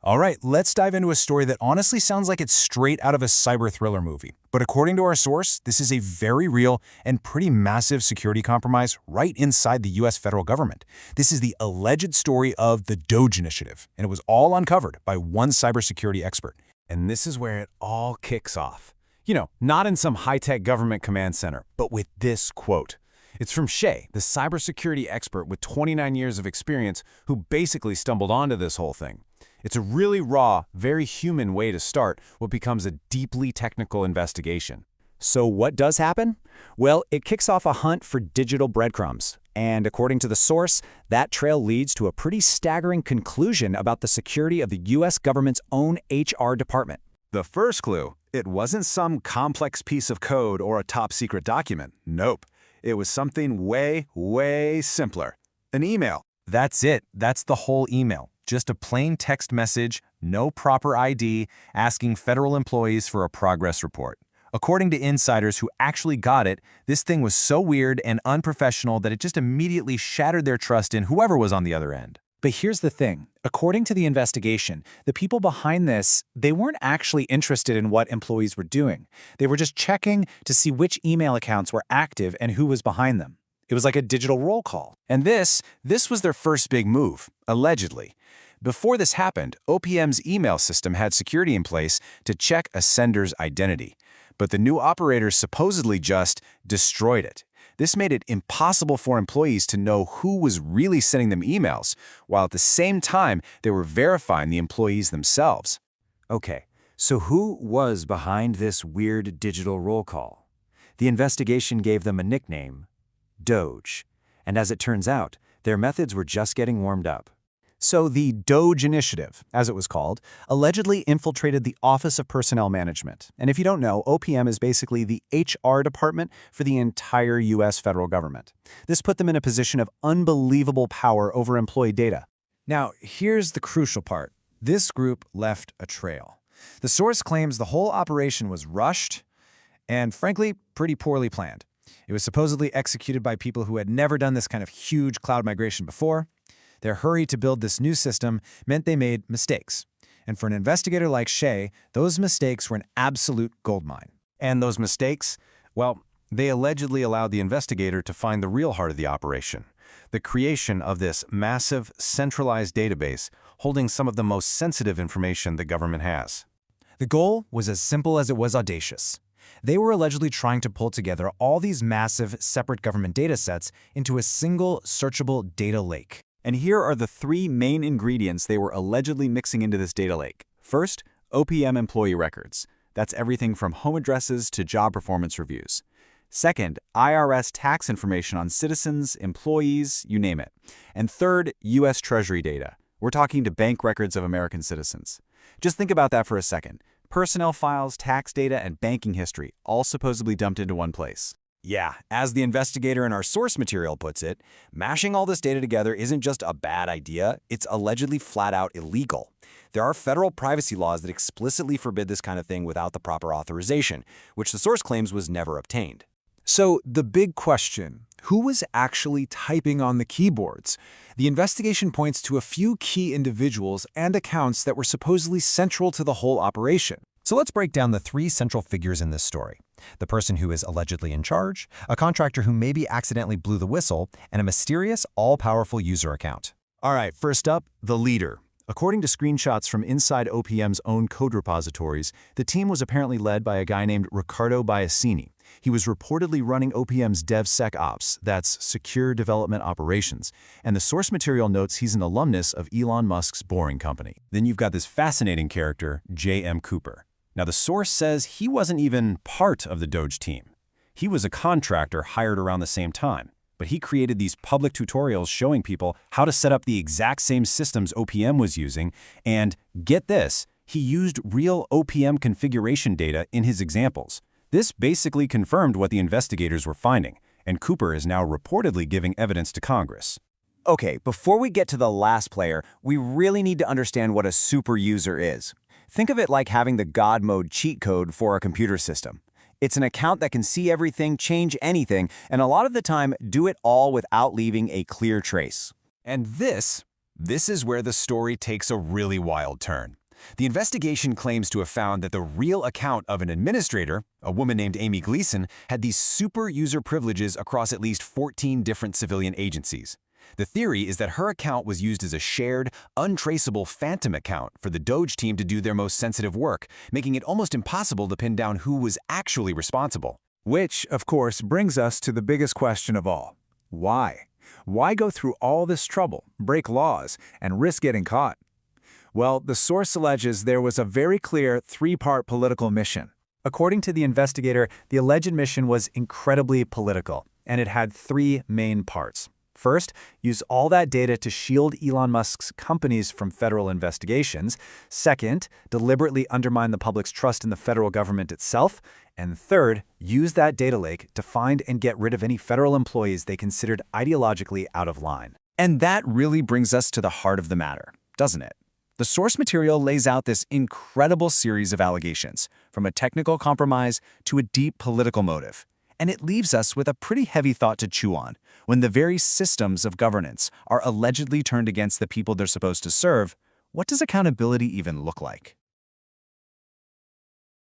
All right, let's dive into a story that honestly sounds like it's straight out of a cyber thriller movie. But according to our source, this is a very real and pretty massive security compromise right inside the US federal government. This is the alleged story of the Doge initiative, and it was all uncovered by one cybersecurity expert. And this is where it all kicks off. Not in some high-tech government command center, but with this quote. It's from Shay, the cybersecurity expert with 29 years of experience who basically stumbled onto this whole thing. It's a really raw, very human way to start what becomes a deeply technical investigation. So what does happen? Well, it kicks off a hunt for digital breadcrumbs. And according to the source, that trail leads to a pretty staggering conclusion about the security of the US government's own HR department. The first clue, it wasn't some complex piece of code or a top-secret document. Nope. It was something way, way simpler. An email. That's it. That's the whole email. Just a plain text message, no proper ID, asking federal employees for a progress report. According to insiders who actually got it, this thing was so weird and unprofessional that it just immediately shattered their trust in whoever was on the other end. But here's the thing. According to the investigation, the people behind this, they weren't actually interested in what employees were doing. They were just checking to see which email accounts were active and who was behind them. It was like a digital roll call. And this was their first big move, allegedly. Before this happened, OPM's email system had security in place to check a sender's identity. But the new operators supposedly just destroyed it. This made it impossible for employees to know who was really sending them emails, while at the same time they were verifying the employees themselves. Okay, so who was behind this weird digital roll call? The investigation gave them a nickname, Doge. And as it turns out, their methods were just getting warmed up. So the Doge initiative, as it was called, allegedly infiltrated the Office of Personnel Management. And if you don't know, OPM is basically the HR department for the entire US federal government. This put them in a position of unbelievable power over employee data. Now, here's the crucial part. This group left a trail. The source claims the whole operation was rushed and, frankly, pretty poorly planned. It was supposedly executed by people who had never done this kind of huge cloud migration before. Their hurry to build this new system meant they made mistakes. And for an investigator like Shay, those mistakes were an absolute goldmine. And those mistakes, well, they allegedly allowed the investigator to find the real heart of the operation, the creation of this massive, centralized database holding some of the most sensitive information the government has. The goal was as simple as it was audacious. They were allegedly trying to pull together all these massive, separate government data sets into a single, searchable data lake. And here are the three main ingredients they were allegedly mixing into this data lake. First, OPM employee records. That's everything from home addresses to job performance reviews. Second, IRS tax information on citizens, employees, you name it. And third, US Treasury data. We're talking to bank records of American citizens. Just think about that for a second. Personnel files, tax data, and banking history, all supposedly dumped into one place. Yeah, as the investigator in our source material puts it, mashing all this data together isn't just a bad idea, it's allegedly flat out illegal. There are federal privacy laws that explicitly forbid this kind of thing without the proper authorization, which the source claims was never obtained. So the big question, who was actually typing on the keyboards? The investigation points to a few key individuals and accounts that were supposedly central to the whole operation. So let's break down the three central figures in this story. The person who is allegedly in charge, a contractor who maybe accidentally blew the whistle, and a mysterious, all-powerful user account. All right, first up, the leader. According to screenshots from inside OPM's own code repositories, the team was apparently led by a guy named Riccardo Biasini. He was reportedly running OPM's DevSecOps, that's Secure Development Operations, and the source material notes he's an alumnus of Elon Musk's Boring Company. Then you've got this fascinating character, J.M. Cooper. Now, the source says he wasn't even part of the Doge team. He was a contractor hired around the same time, but he created these public tutorials showing people how to set up the exact same systems OPM was using, and get this, he used real OPM configuration data in his examples. This basically confirmed what the investigators were finding, and Cooper is now reportedly giving evidence to Congress. Okay, before we get to the last player, we really need to understand what a super user is. Think of it like having the God mode cheat code for a computer system. It's an account that can see everything, change anything, and a lot of the time do it all without leaving a clear trace. And this This is where the story takes a really wild turn. The investigation claims to have found that the real account of an administrator, a woman named Amy Gleason, had these super user privileges across at least 14 different civilian agencies. The theory is that her account was used as a shared, untraceable phantom account for the Doge team to do their most sensitive work, making it almost impossible to pin down who was actually responsible. Which, of course, brings us to the biggest question of all. Why? Why go through all this trouble, break laws, and risk getting caught? Well, the source alleges there was a very clear three-part political mission. According to the investigator, the alleged mission was incredibly political, and it had three main parts. First, use all that data to shield Elon Musk's companies from federal investigations. Second, deliberately undermine the public's trust in the federal government itself. And third, use that data lake to find and get rid of any federal employees they considered ideologically out of line. And that really brings us to the heart of the matter, doesn't it? The source material lays out this incredible series of allegations, from a technical compromise to a deep political motive. And it leaves us with a pretty heavy thought to chew on. When the very systems of governance are allegedly turned against the people they're supposed to serve, what does accountability even look like?